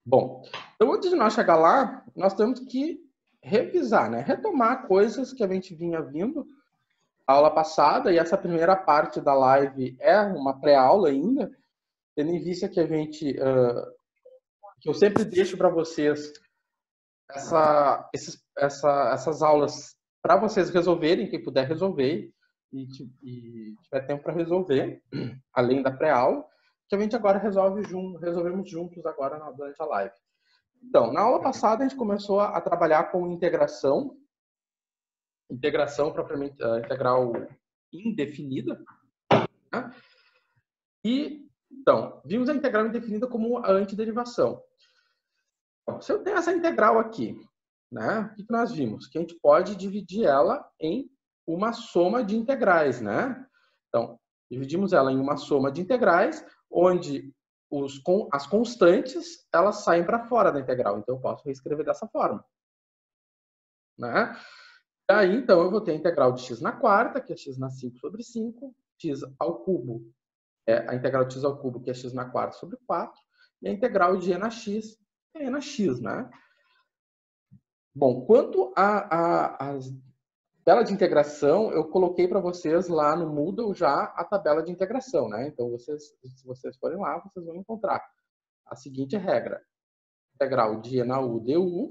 Bom, então antes de nós chegar lá, nós temos que revisar, né? Retomar coisas que a gente vinha vindo a aula passada, e essa primeira parte da live é uma pré-aula ainda, tendo em vista que a gente, que eu sempre deixo para vocês essas aulas para vocês resolverem, quem puder resolver e tiver tempo para resolver, além da pré-aula, que a gente agora resolvemos juntos agora durante a live. Então, na aula passada a gente começou a trabalhar com integração propriamente, integral indefinida, né? E, então, vimos a integral indefinida como a antiderivação. Então, se eu tenho essa integral aqui, né, o que nós vimos? Que a gente pode dividir ela em uma soma de integrais, né? Então, dividimos ela em uma soma de integrais, onde as constantes elas saem para fora da integral. Então, eu posso reescrever dessa forma, né? Daí, então, eu vou ter a integral de x na quarta, que é x na 5 sobre 5, x ao cubo, a integral de x ao cubo, que é x na quarta sobre 4, e a integral de e na x, que é e na x, né? Bom, quanto à tabela de integração, eu coloquei para vocês lá no Moodle já a tabela de integração, né? Então, se vocês forem lá, vocês vão encontrar a seguinte regra. Integral de e na u du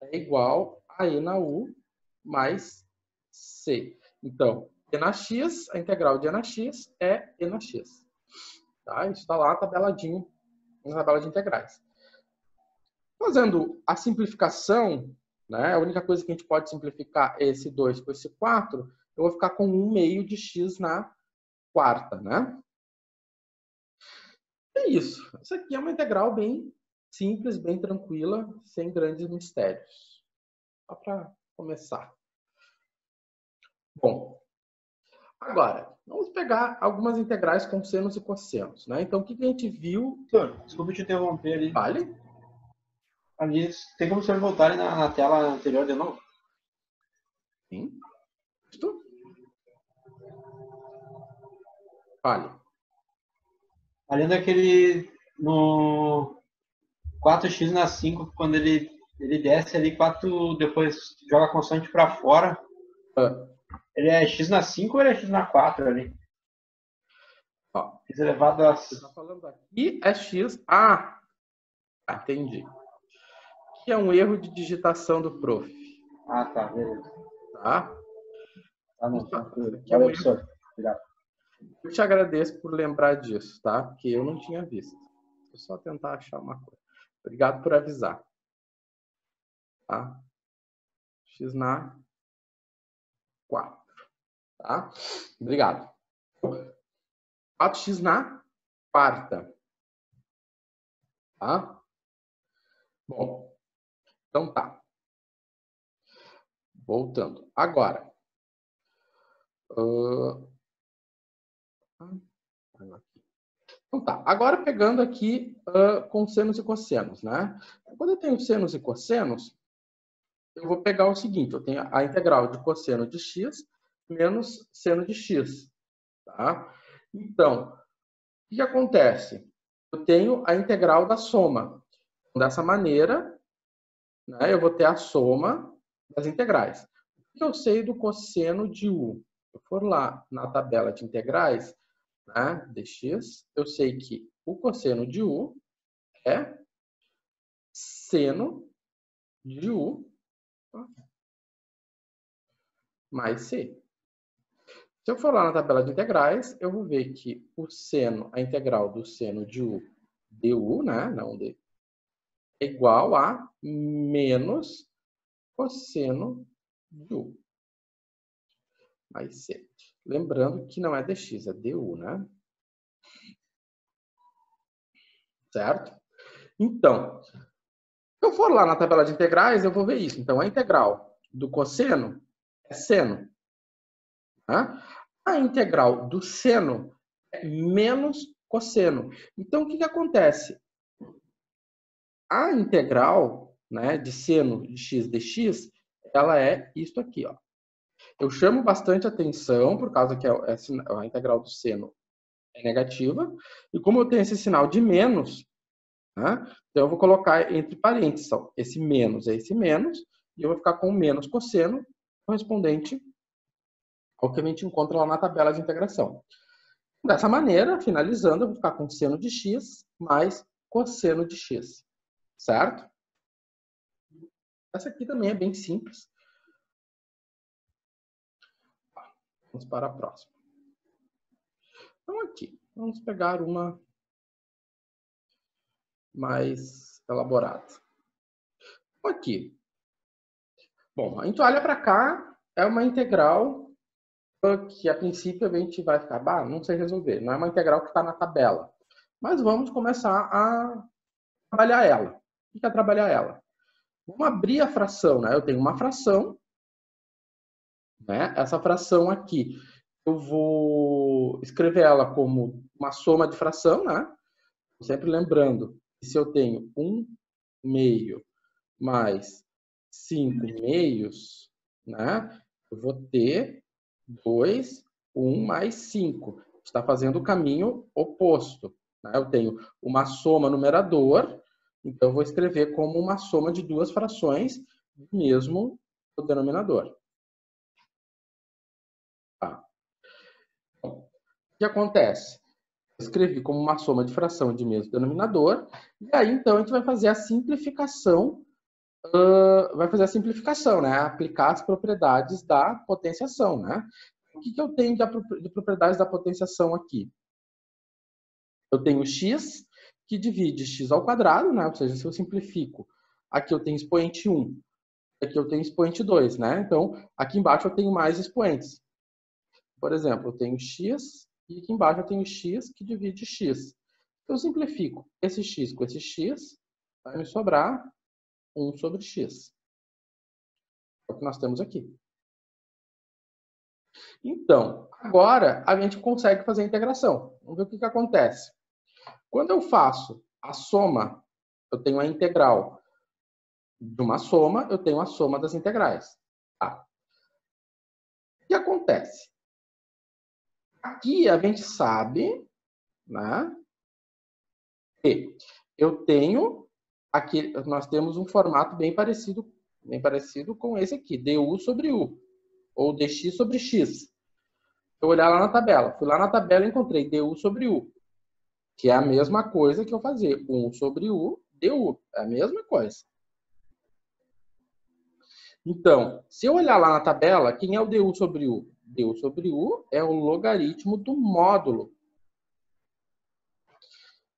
é igual a e na u mais c. Então, e na x, a integral de e na x é e na x. Tá? Isso está lá tabeladinho na tabela de integrais. Fazendo a simplificação, né, a única coisa que a gente pode simplificar é esse 2 com esse 4, eu vou ficar com 1 meio de x na quarta, né? É isso. Isso aqui é uma integral bem simples, bem tranquila, sem grandes mistérios. Só para começar. Bom, agora, vamos pegar algumas integrais com senos e cossenos, né? Então, o que a gente viu... Desculpa te interromper ali. Vale? Ali, tem como vocês voltarem na tela anterior de novo? Sim. Isto? Vale. Ali naquele... No 4x na 5, quando ele desce ali, 4 depois joga a constante para fora. Ele é x na 5 ou ele é x na 4 ali? Ó, x elevado a... você está falando aqui é x... entendi. Que é um erro de digitação do prof. Ah, tá, beleza. Tá? Tá, não, tá. É um erro. Eu te agradeço por lembrar disso, tá? Porque eu não tinha visto. Vou só tentar achar uma coisa. Obrigado por avisar. Tá? X na 4. Tá? Obrigado. 4x na quarta. Tá? Bom, então tá. Voltando. Agora. Então tá. Agora pegando aqui com senos e cossenos, né? Quando eu tenho senos e cossenos, eu vou pegar o seguinte. Eu tenho a integral de cosseno de x menos seno de x. Tá? Então, o que acontece? Eu tenho a integral da soma. Dessa maneira, né, eu vou ter a soma das integrais. O que eu sei do cosseno de u? Se eu for lá na tabela de integrais, né, dx, eu sei que o cosseno de u é seno de u mais c. Se eu for lá na tabela de integrais, eu vou ver que o seno, a integral do seno de u du, né, não d, é igual a menos cosseno de u mais c. Lembrando que não é dx, é du, né? Certo? Então, se eu for lá na tabela de integrais, eu vou ver isso. Então, a integral do cosseno é seno. Tá? A integral do seno é menos cosseno. Então, o que acontece? A integral, né, de seno de x dx, ela é isto aqui, ó. Eu chamo bastante atenção, por causa que a integral do seno é negativa, e como eu tenho esse sinal de menos, Né? Então, eu vou colocar entre parênteses, ó, esse menos é esse menos, e eu vou ficar com o menos cosseno correspondente ao que a gente encontra lá na tabela de integração. Dessa maneira, finalizando, eu vou ficar com seno de x mais cosseno de x, certo? Essa aqui também é bem simples. Vamos para a próxima. Então, aqui, vamos pegar uma mais elaborada. Então, aqui. Bom, a gente olha para cá, é uma integral que, a princípio, a gente vai ficar, não sei resolver. Não é uma integral que está na tabela. Mas vamos começar a trabalhar ela. O que é trabalhar ela? Vamos abrir a fração, né? Eu tenho uma fração, né? Essa fração aqui, eu vou escrever ela como uma soma de fração, né? Sempre lembrando que se eu tenho 1 meio mais 5 meios, né? Eu vou ter 2, 1 mais 5. Está fazendo o caminho oposto. Né? Eu tenho uma soma numerador, então eu vou escrever como uma soma de duas frações do mesmo denominador. Tá. Então, o que acontece? Eu escrevi como uma soma de fração de mesmo denominador, e aí então a gente vai fazer a simplificação, né? Aplicar as propriedades da potenciação, né? O que eu tenho de propriedades da potenciação aqui? Eu tenho x, que divide x ao quadrado, né? Ou seja, se eu simplifico, aqui eu tenho expoente 1, aqui eu tenho expoente 2, né? Então, aqui embaixo eu tenho mais expoentes. Por exemplo, eu tenho x, e aqui embaixo eu tenho x que divide x. Eu simplifico esse x com esse x, vai me sobrar 1 sobre x. É o que nós temos aqui. Então, agora a gente consegue fazer a integração. Vamos ver o que acontece. Quando eu faço a soma, eu tenho a integral de uma soma, eu tenho a soma das integrais. Tá. O que acontece? Aqui a gente sabe, né, que eu tenho aqui, nós temos um formato bem parecido com esse aqui, du sobre u, ou dx sobre x. Eu olhar lá na tabela, fui lá na tabela e encontrei du sobre u, que é a mesma coisa que eu fazer 1 sobre u du, é a mesma coisa. Então, se eu olhar lá na tabela, quem é o du sobre u? Du sobre u é o logaritmo do módulo,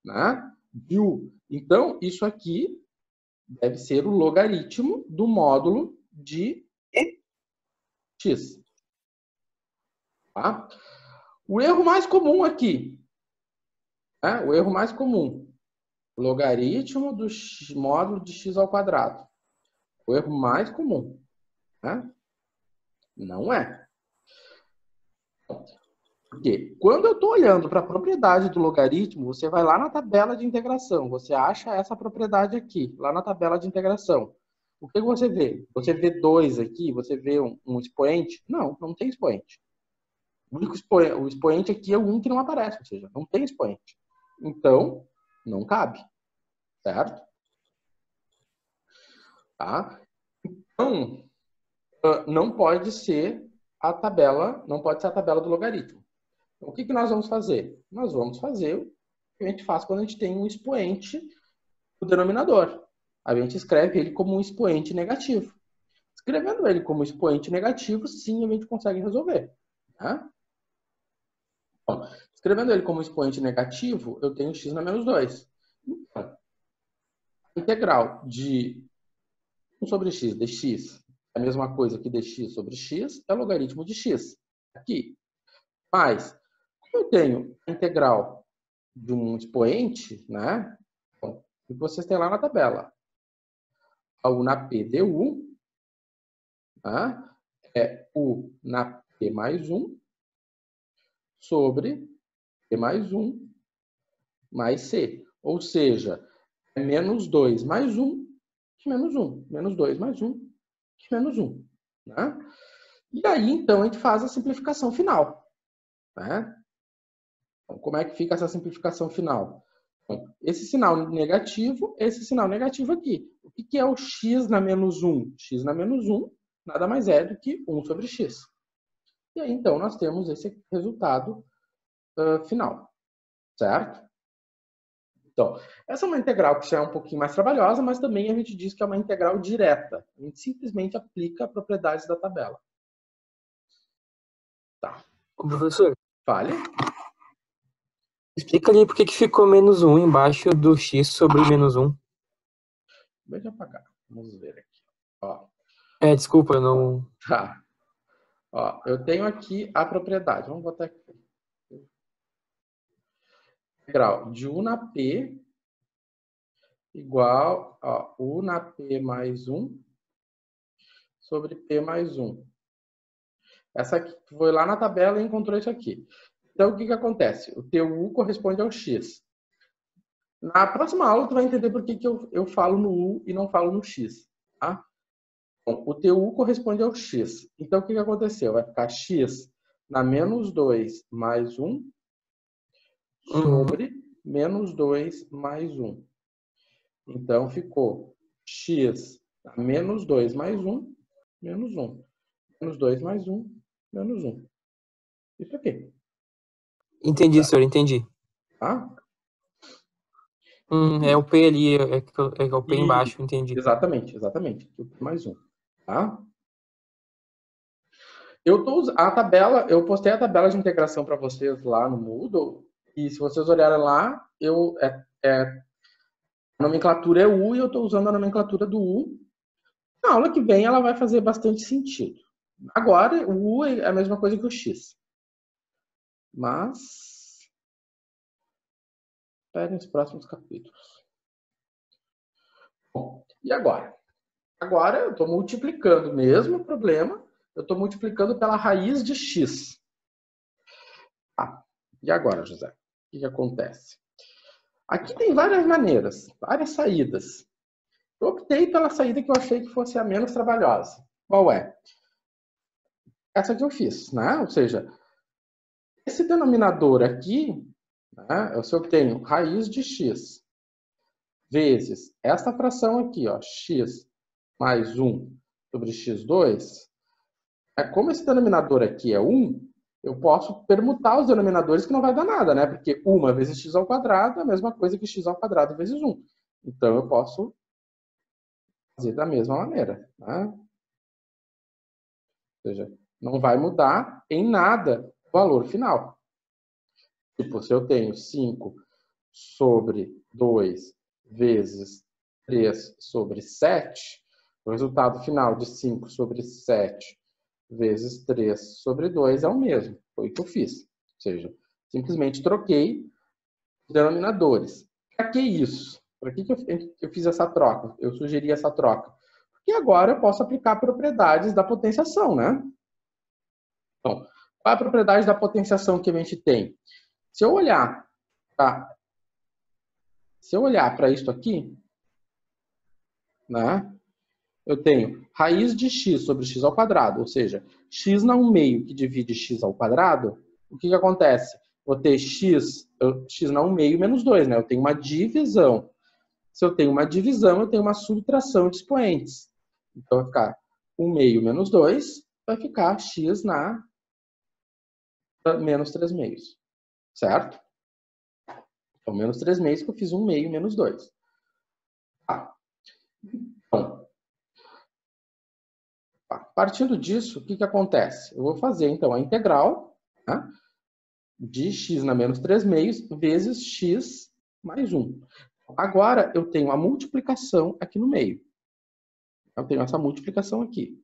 né, de u. Então, isso aqui deve ser o logaritmo do módulo de x. Tá? O erro mais comum aqui, né, o erro mais comum, logaritmo do módulo de x ao quadrado. O erro mais comum, né? Não é. Porque quando eu estou olhando para a propriedade do logaritmo, você vai lá na tabela de integração, você acha essa propriedade aqui, lá na tabela de integração. O que você vê? Você vê 2 aqui? Você vê um expoente? Não, não tem expoente. O expoente aqui é o 1 que não aparece, ou seja, não tem expoente. Então, não cabe. Certo? Tá? Então, não pode ser a tabela do logaritmo. Então, o que nós vamos fazer? Nós vamos fazer o que a gente faz quando a gente tem um expoente no denominador. A gente escreve ele como um expoente negativo. Escrevendo ele como expoente negativo, sim, a gente consegue resolver. Tá? Bom, escrevendo ele como expoente negativo, eu tenho x na menos 2. Então, a integral de 1 sobre x dx é a mesma coisa que dx sobre x, é o logaritmo de x. Aqui. Mas, como eu tenho a integral de um expoente, né? Bom, o que vocês têm lá na tabela? A u na p du, né? É u na p mais 1 sobre p mais 1 mais c. Ou seja, é menos 2 mais 1 que menos 1. Menos 2 mais 1 que menos 1. Né? E aí, então, a gente faz a simplificação final. Né? Então, como é que fica essa simplificação final? Então, esse sinal negativo aqui. O que é o x na menos 1? X na menos 1 nada mais é do que 1 sobre x. E aí, então, nós temos esse resultado final, certo? Então, essa é uma integral que já é um pouquinho mais trabalhosa, mas também a gente diz que é uma integral direta. A gente simplesmente aplica propriedades da tabela. Tá. Professor, Fale. explica ali por que ficou menos 1 embaixo do x sobre menos 1. Deixa eu apagar. Vamos ver aqui. Ó. Desculpa, eu não... Tá. Ó, eu tenho aqui a propriedade. Vamos botar aqui. Integral de U na P igual a U na P mais 1 sobre P mais 1. Essa aqui foi lá na tabela e encontrou isso aqui. Então, o que acontece? O teu U corresponde ao X. Na próxima aula, tu vai entender por que eu falo no U e não falo no X. Tá? Bom, o teu U corresponde ao X. Então, o que aconteceu? Vai ficar X na menos 2 mais 1 sobre menos 2 mais 1. Então, ficou x a menos 2 mais 1, menos 1. Menos 2 mais 1, menos 1. Isso aqui. Entendi, senhor, entendi. Tá? É o P ali, é o P embaixo, entendi. Exatamente. O P mais 1. Tá? Eu postei a tabela de integração para vocês lá no Moodle. E se vocês olharem lá, a nomenclatura é U e eu estou usando a nomenclatura do U. Na aula que vem ela vai fazer bastante sentido. Agora, o U é a mesma coisa que o X. Mas, esperem os próximos capítulos. Bom, e agora? Agora eu estou multiplicando o mesmo problema. Eu estou multiplicando pela raiz de X. E agora, José? O que acontece? Aqui tem várias maneiras, várias saídas. Eu optei pela saída que eu achei que fosse a menos trabalhosa. Qual é? Essa que eu fiz, né? Ou seja, esse denominador aqui, né, eu tenho raiz de x vezes esta fração aqui, ó, x mais 1 sobre x2. Como esse denominador aqui é 1, eu posso permutar os denominadores que não vai dar nada, né? Porque 1 vezes x ao quadrado é a mesma coisa que x ao quadrado vezes 1. Então, eu posso fazer da mesma maneira, né? Ou seja, não vai mudar em nada o valor final. Tipo, se eu tenho 5 sobre 2 vezes 3 sobre 7, o resultado final de 5 sobre 7 vezes 3 sobre 2 é o mesmo. Foi o que eu fiz. Ou seja, simplesmente troquei os denominadores. Para que isso? Para que eu fiz essa troca? Eu sugeri essa troca. Porque agora eu posso aplicar propriedades da potenciação, né? Então, qual é a propriedade da potenciação que a gente tem? Se eu olhar para isso aqui, né, eu tenho raiz de x sobre x ao quadrado, ou seja, x na 1/2 que divide x ao quadrado, o que acontece? Vou ter x na 1/2 menos 2, né? Eu tenho uma divisão. Se eu tenho uma divisão, eu tenho uma subtração de expoentes. Então, vai ficar 1/2 menos 2, vai ficar x na menos 3/2. Certo? Então, menos 3/2 que eu fiz 1/2 menos 2. Então, partindo disso, o que acontece? Eu vou fazer, então, a integral, né, de x na menos 3/2 vezes x mais 1. Agora, eu tenho a multiplicação aqui no meio. Eu tenho essa multiplicação aqui.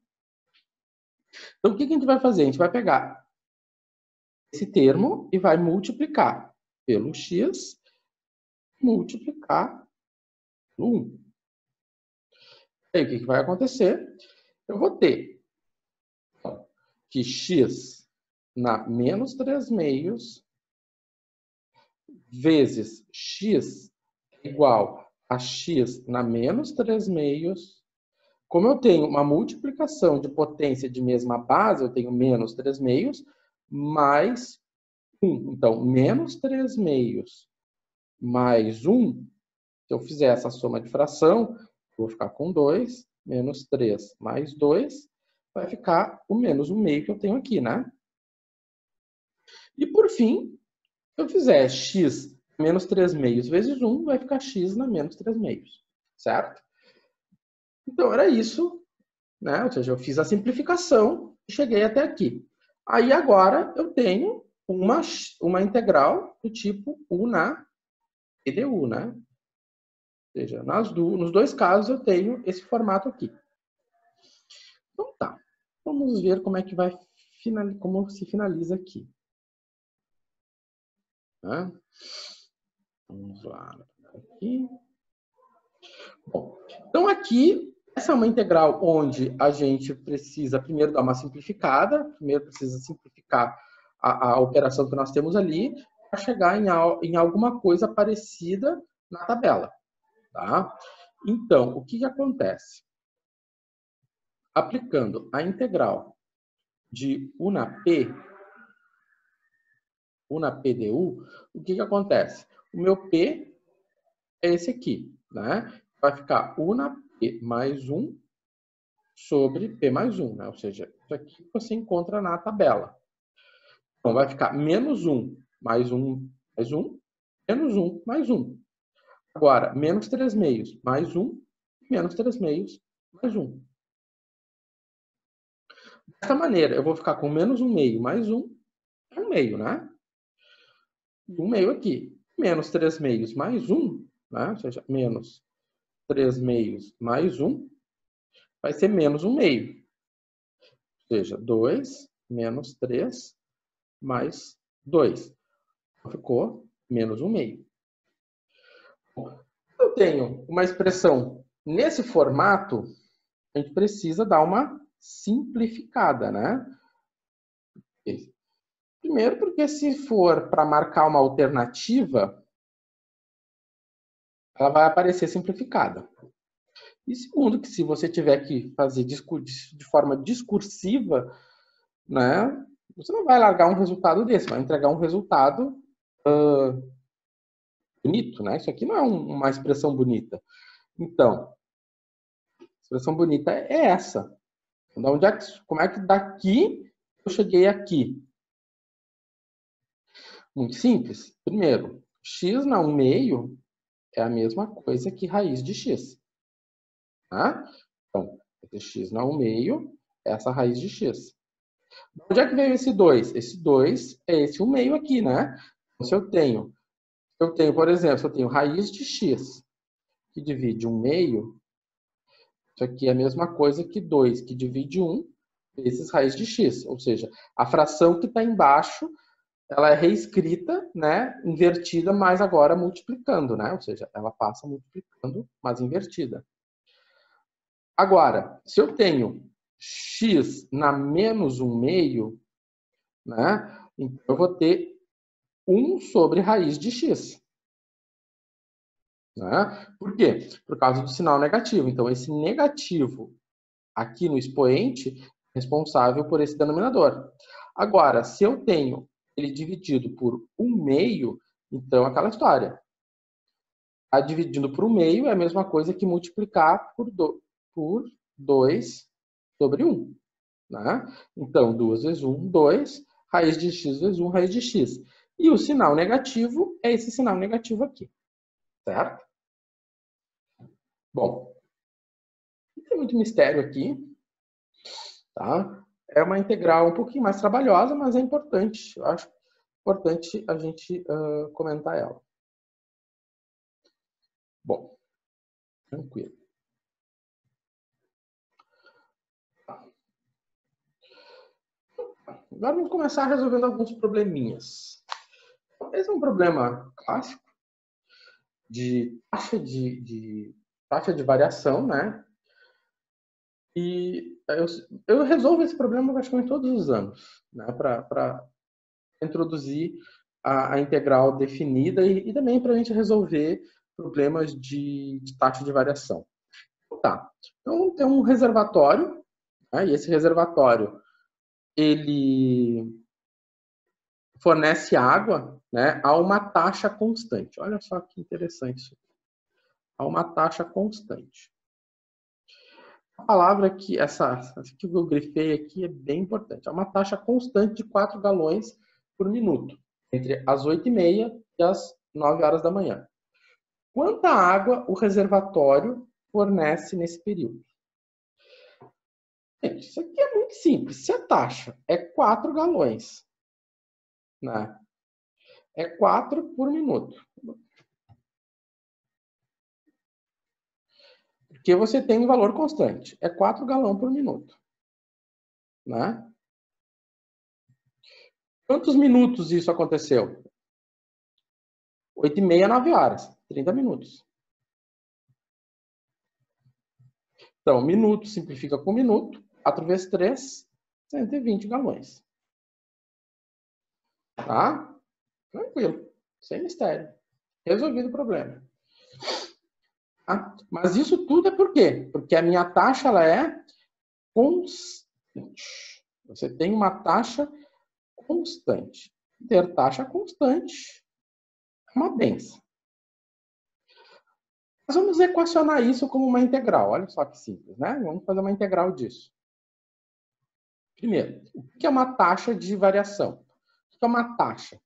Então, o que a gente vai fazer? A gente vai pegar esse termo e vai multiplicar pelo x, multiplicar pelo 1. E aí, o que vai acontecer? Eu vou ter que x na menos 3/2 vezes x igual a x na menos 3/2. Como eu tenho uma multiplicação de potência de mesma base, eu tenho menos 3/2 mais 1. Então, menos 3/2 mais 1, se eu fizer essa soma de fração, eu vou ficar com 2, menos 3 mais 2, vai ficar o menos 1 meio que eu tenho aqui, né? E por fim, se eu fizer x menos 3 meios vezes 1, vai ficar x na menos 3 meios, certo? Então, era isso, né? Ou seja, eu fiz a simplificação e cheguei até aqui. Aí, agora, eu tenho uma integral do tipo u na PDU, né? Ou seja, nos dois casos, eu tenho esse formato aqui. Então, tá. Vamos ver como é que vai como se finaliza aqui. Tá? Vamos lá. Aqui. Bom, então aqui, essa é uma integral onde a gente precisa primeiro dar uma simplificada, primeiro precisa simplificar a operação que nós temos ali, para chegar em alguma coisa parecida na tabela. Tá? Então, o que acontece? Aplicando a integral de u na PDU, o que acontece? O meu P é esse aqui, né? Vai ficar u na P mais 1 sobre P mais 1, né? Ou seja, isso aqui você encontra na tabela. Então, vai ficar menos 1 mais 1 mais 1, menos 1 mais 1. Agora, menos 3 meios mais 1, menos 3 meios mais 1. Dessa maneira, eu vou ficar com menos 1 meio mais 1, é 1 meio, né? 1 meio aqui. Menos 3 meios mais 1, né? Ou seja, menos 3 meios mais 1, vai ser menos 1 meio. Ou seja, 2 menos 3 mais 2. Ficou menos 1 meio. Eu tenho uma expressão nesse formato, a gente precisa dar uma simplificada, né? Primeiro, porque se for para marcar uma alternativa, ela vai aparecer simplificada. E segundo, que se você tiver que fazer de forma discursiva, né, você não vai largar um resultado desse, vai entregar um resultado bonito, né? Isso aqui não é uma expressão bonita. Então, a expressão bonita é essa. Então, como é que daqui eu cheguei aqui? Muito simples. Primeiro, x na 1 meio é a mesma coisa que raiz de x. Tá? Então, x na 1 meio é essa raiz de x. Onde é que veio esse 2? Esse 2 é esse 1 meio aqui, né? Então, se eu tenho, por exemplo, se eu tenho raiz de x que divide 1 meio, isso aqui é a mesma coisa que 2 que divide 1 vezes raiz de x. Ou seja, a fração que está embaixo, ela é reescrita, né, invertida, mas agora multiplicando, né? Ou seja, ela passa multiplicando, mas invertida. Agora, se eu tenho x na menos 1 meio, né, então eu vou ter 1 sobre raiz de x. Né? Por quê? Por causa do sinal negativo. Então, esse negativo aqui no expoente é responsável por esse denominador. Agora, se eu tenho ele dividido por 1 meio, então é aquela história. Tá dividindo por 1 meio é a mesma coisa que multiplicar por 2 sobre 1. Né? Então, 2 vezes 1, 2. Raiz de x vezes 1, raiz de x. E o sinal negativo é esse sinal negativo aqui. Certo? Bom, não tem muito mistério aqui. Tá? É uma integral um pouquinho mais trabalhosa, mas é importante. Eu acho importante a gente comentar ela. Bom, tranquilo. Agora vamos começar resolvendo alguns probleminhas. Esse é um problema clássico de taxa de variação, né? E eu resolvo esse problema praticamente todos os anos, né? Para introduzir a integral definida e também para a gente resolver problemas de taxa de variação. Tá. Então, tem um reservatório, né? E esse reservatório ele fornece água, né, a uma taxa constante. Olha só que interessante isso. A uma taxa constante. A palavra que essa que eu grifei aqui é bem importante. É uma taxa constante de 4 galões por minuto, entre as 8h30 e as 9 horas da manhã. Quanta água o reservatório fornece nesse período? Gente, isso aqui é muito simples. Se a taxa é 4 galões, né? É 4 por minuto. Porque você tem um valor constante. É 4 galões por minuto. Né? Quantos minutos isso aconteceu? 8h30, 9 horas. 30 minutos. Então, minuto simplifica com minuto. 4 vezes 3, 120 galões. Tá? Tranquilo. Sem mistério. Resolvido o problema. Tá? Mas isso tudo é por quê? Porque a minha taxa ela é constante. Você tem uma taxa constante. Ter taxa constante é uma benção. Nós vamos equacionar isso como uma integral. Olha só que simples, né? Vamos fazer uma integral disso. Primeiro, o que é uma taxa de variação? O que é uma taxa?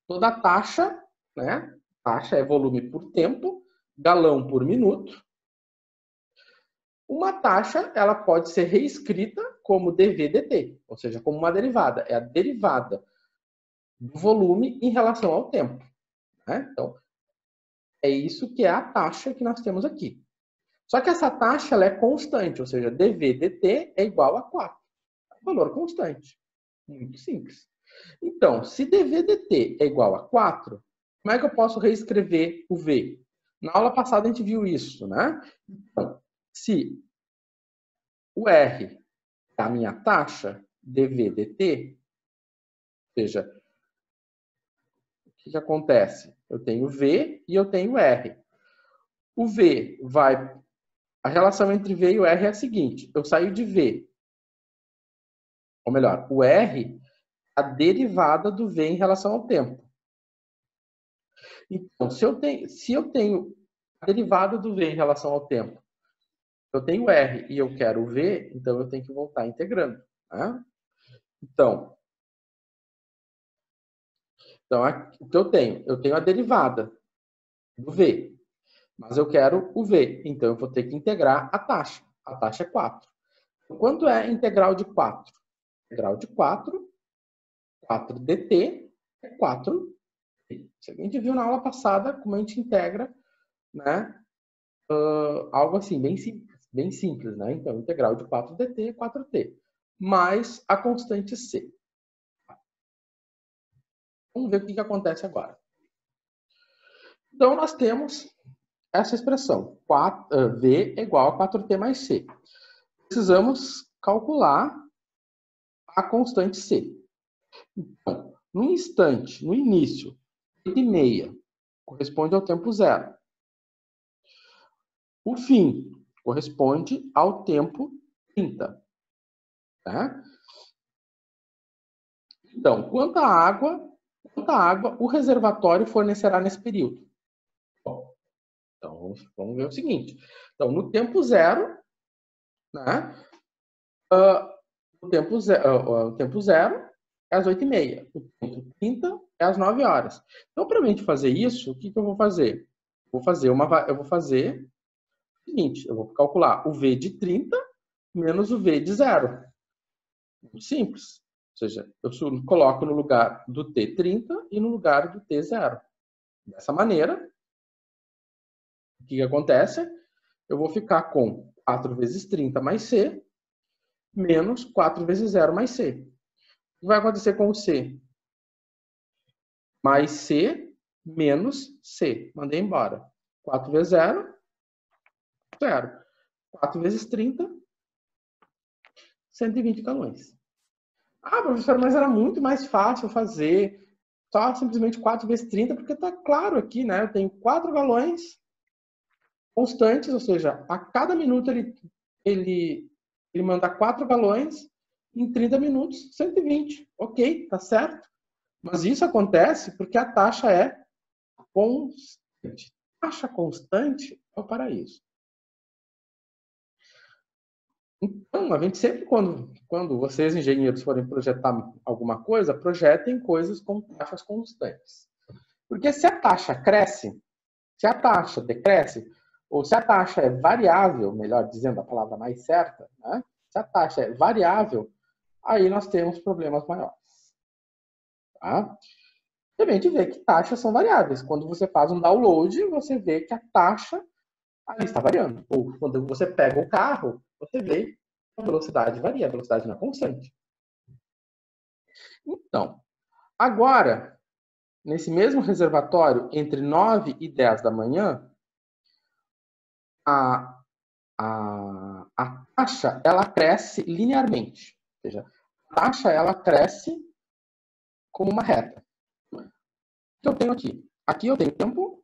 Toda taxa, né? Taxa é volume por tempo, galão por minuto. Uma taxa, ela pode ser reescrita como dV/dt, ou seja, como uma derivada. É a derivada do volume em relação ao tempo. Né? Então, é isso que é a taxa que nós temos aqui. Só que essa taxa ela é constante, ou seja, dV/dt é igual a 4. É um valor constante. Muito simples. Então, se dV/dt é igual a 4, como é que eu posso reescrever o V? Na aula passada a gente viu isso, né? Então, se o R é a minha taxa, dV/dt, ou seja, o que acontece? Eu tenho V e eu tenho R. O V vai... A relação entre V e o R é a seguinte. Eu saio de V. Ou melhor, o R é a derivada do V em relação ao tempo. Então, se eu tenho a derivada do V em relação ao tempo, eu tenho R e eu quero o V, então eu tenho que voltar integrando. Né? Então, o que eu tenho? Eu tenho a derivada do V, mas eu quero o V, então eu vou ter que integrar a taxa. A taxa é 4. Quanto é a integral de 4? Integral de 4 dt é 4. A gente viu na aula passada como a gente integra, né, algo assim, bem simples, né? Então, integral de 4 dt é 4t, mais a constante c. Vamos ver o que acontece agora. Então, nós temos essa expressão, v é igual a 4t mais c. Precisamos calcular a constante c. Então, no instante, no início, 8h30 corresponde ao tempo zero. O fim corresponde ao tempo 30. Tá? Então, quanta água o reservatório fornecerá nesse período? Bom, então, vamos ver o seguinte. Então, no tempo zero, né, o tempo zero é às 8h30. O tempo 30 é às 9 horas. Então, para a gente fazer isso, o que eu vou fazer? Eu vou fazer o seguinte, eu vou calcular o V de 30 menos o V de zero. Muito simples. Ou seja, eu coloco no lugar do T30 e no lugar do T0. Dessa maneira, o que acontece? Eu vou ficar com 4 vezes 30 mais C, menos 4 vezes 0 mais C. O que vai acontecer com o C? Mais C, menos C. Mandei embora. 4 vezes 0, 0. 4 vezes 30, 120 galões. Ah, professor, mas era muito mais fácil fazer só simplesmente 4 vezes 30, porque está claro aqui, né? Eu tenho 4 galões constantes, ou seja, a cada minuto ele manda 4 galões, em 30 minutos, 120. Ok, tá certo? Mas isso acontece porque a taxa é constante. Taxa constante é o paraíso. Então, a gente sempre, quando vocês, engenheiros, forem projetar alguma coisa, projetem coisas com taxas constantes. Porque se a taxa cresce, se a taxa decresce, ou se a taxa é variável, melhor dizendo a palavra mais certa, né? Se a taxa é variável, aí nós temos problemas maiores. Tá? E a gente vê que taxas são variáveis. Quando você faz um download, você vê que a taxa ali está variando. Ou quando você pega o carro, você vê que a velocidade varia, a velocidade não é constante. Então, agora, nesse mesmo reservatório, entre 9 e 10 da manhã, a taxa ela cresce linearmente. Ou seja, a taxa ela cresce como uma reta. O que eu tenho aqui? Aqui eu tenho tempo,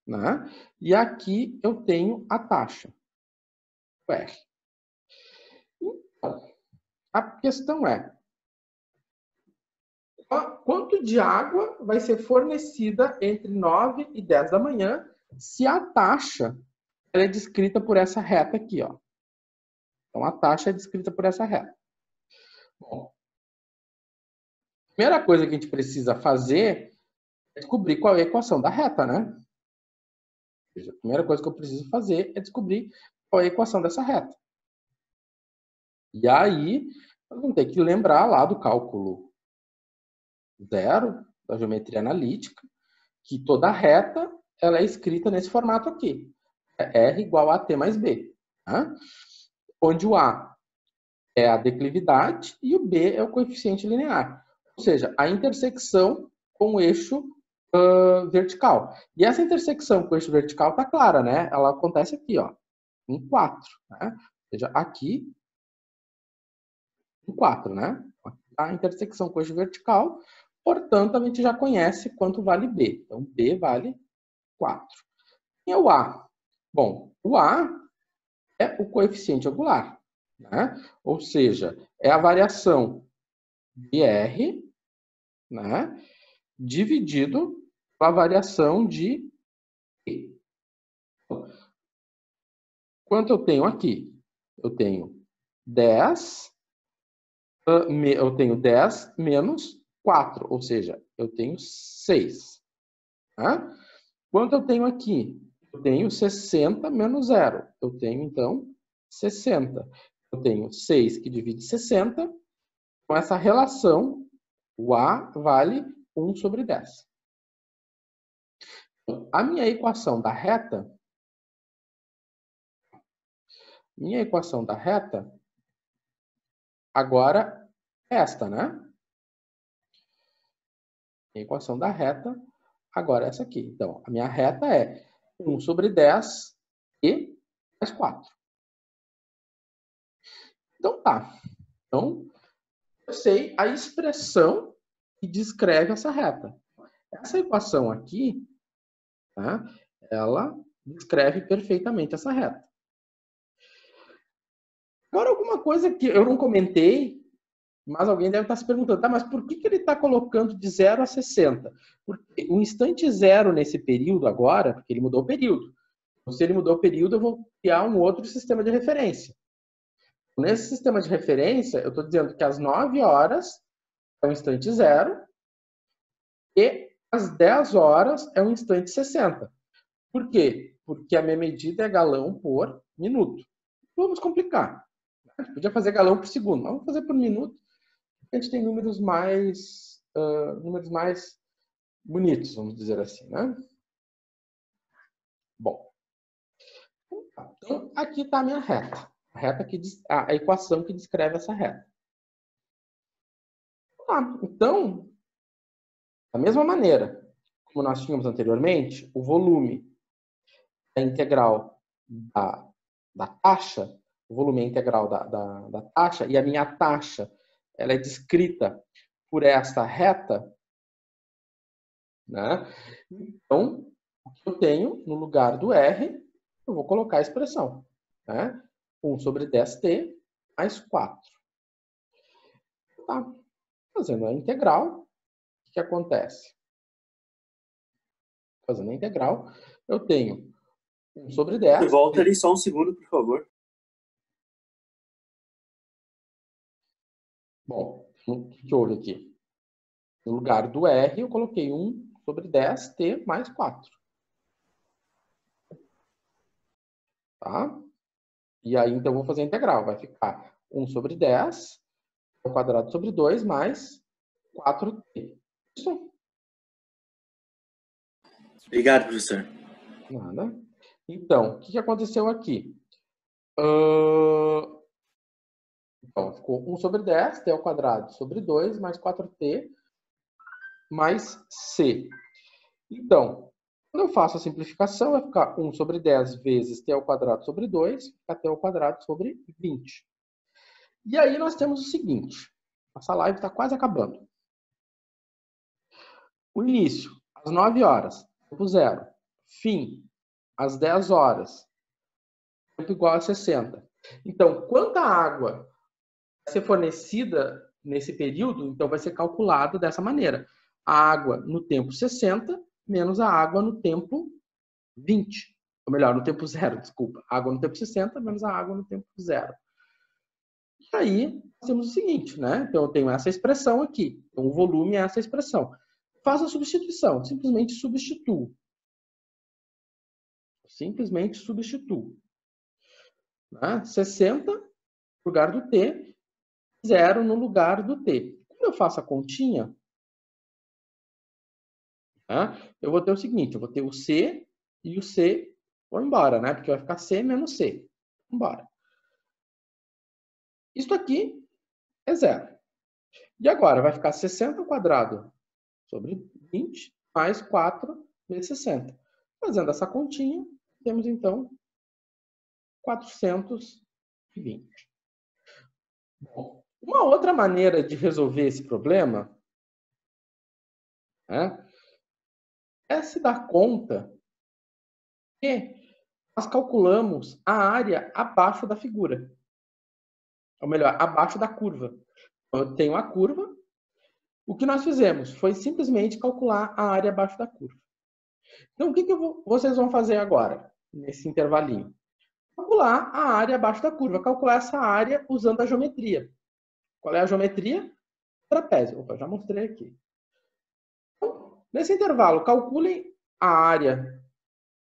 né? E aqui eu tenho a taxa, o R. Então, a questão é, quanto de água vai ser fornecida entre 9 e 10 da manhã se a taxa ela é descrita por essa reta aqui, ó. Então, a taxa é descrita por essa reta. Bom, a primeira coisa que a gente precisa fazer é descobrir qual é a equação da reta, né? Ou seja, a primeira coisa que eu preciso fazer é descobrir qual é a equação dessa reta. E aí, nós vamos ter que lembrar lá do cálculo zero, da geometria analítica, que toda reta ela é escrita nesse formato aqui. R igual a T mais B. Tá? Onde o A é a declividade e o B é o coeficiente linear. Ou seja, a intersecção com o eixo vertical. E essa intersecção com o eixo vertical está clara, né? Ela acontece aqui, ó, em 4. Né? Ou seja, aqui em 4, né? A intersecção com o eixo vertical. Portanto, a gente já conhece quanto vale B. Então, B vale 4. E o A? Bom, o A é o coeficiente angular. Né? Ou seja, é a variação de R, né, dividido pela variação de E. Quanto eu tenho aqui? Eu tenho 10, menos 4, ou seja, eu tenho 6. Tá? Quanto eu tenho aqui? Eu tenho 60 menos 0. Eu tenho, então, 60. Eu tenho 6 que divide 60. Com essa relação, o A vale 1 sobre 10. A minha equação da reta, agora é esta, né? A equação da reta agora é essa aqui. Então, a minha reta é 1 sobre 10 e mais 4. Então, tá. Então, eu sei a expressão que descreve essa reta. Essa equação aqui, tá? Ela descreve perfeitamente essa reta. Agora, alguma coisa que eu não comentei, mas alguém deve estar se perguntando, tá, mas por que ele está colocando de 0 a 60? Porque o instante zero nesse período agora, porque ele mudou o período. Então, se ele mudou o período, eu vou criar um outro sistema de referência. Nesse sistema de referência, eu estou dizendo que às 9 horas é o instante zero e às 10 horas é o instante 60. Por quê? Porque a minha medida é galão por minuto. Vamos complicar. A gente podia fazer galão por segundo, mas vamos fazer por minuto. A gente tem números mais bonitos, vamos dizer assim, né? Bom, então aqui está a minha reta. A equação que descreve essa reta. Então, da mesma maneira como nós tínhamos anteriormente, o volume é integral da taxa, o volume é integral da taxa, e a minha taxa ela é descrita por essa reta, né? Então, o que eu tenho no lugar do R, eu vou colocar a expressão, né? 1 sobre 10t mais 4. Tá. Fazendo a integral, o que acontece? Fazendo a integral, eu tenho 1 sobre 10. Volta ali só um segundo, por favor. Bom, o que houve aqui? No lugar do R, eu coloquei 1 sobre 10t mais 4. Tá? E aí, então, eu vou fazer a integral. Vai ficar 1 sobre 10 ao quadrado sobre 2 mais 4t. Isso. Obrigado, professor. Nada. Então, o que aconteceu aqui? Então, ficou 1 sobre 10, t ao quadrado sobre 2, mais 4t, mais c. Então, quando eu faço a simplificação, vai ficar 1 sobre 10 vezes t ao quadrado sobre 2, fica t ao quadrado sobre 20. E aí nós temos o seguinte, nossa live está quase acabando. O início, às 9 horas, tempo 0. Fim, às 10 horas, tempo igual a 60. Então, quanta água vai ser fornecida nesse período, então vai ser calculado dessa maneira. A água no tempo 60 menos a água no tempo 20. Ou melhor, no tempo 0, desculpa. Água no tempo 60 menos a água no tempo 0. E aí, nós temos o seguinte, né? Então, eu tenho essa expressão aqui. Então, o volume é essa expressão. Faço a substituição. Simplesmente substituo. Simplesmente substituo. Né? 60 no lugar do T, 0 no lugar do T. Quando eu faço a continha, né, eu vou ter o seguinte, eu vou ter o C e o C vão embora, né? Porque vai ficar C menos C. Embora. Isso aqui é 0. E agora vai ficar 60 ao quadrado sobre 20 mais 4 vezes 60. Fazendo essa continha, temos então 420. Bom, uma outra maneira de resolver esse problema, né, é se dar conta que nós calculamos a área abaixo da figura. Ou melhor, abaixo da curva. Eu tenho a curva. O que nós fizemos foi simplesmente calcular a área abaixo da curva. Então, o que vocês vão fazer agora, nesse intervalinho? Calcular a área abaixo da curva. Calcular essa área usando a geometria. Qual é a geometria? Trapézio. Opa, já mostrei aqui. Então, nesse intervalo, calculem a área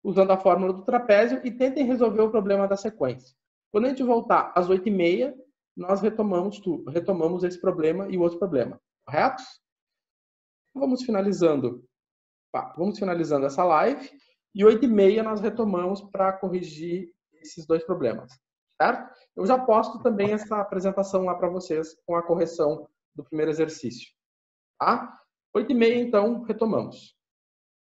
usando a fórmula do trapézio e tentem resolver o problema da sequência. Quando a gente voltar às 8h30, nós retomamos esse problema e o outro problema. Corretos? Vamos finalizando essa live e 8h30 nós retomamos para corrigir esses dois problemas. Certo? Eu já posto também essa apresentação lá para vocês com a correção do primeiro exercício. Tá? 8h30, então, retomamos.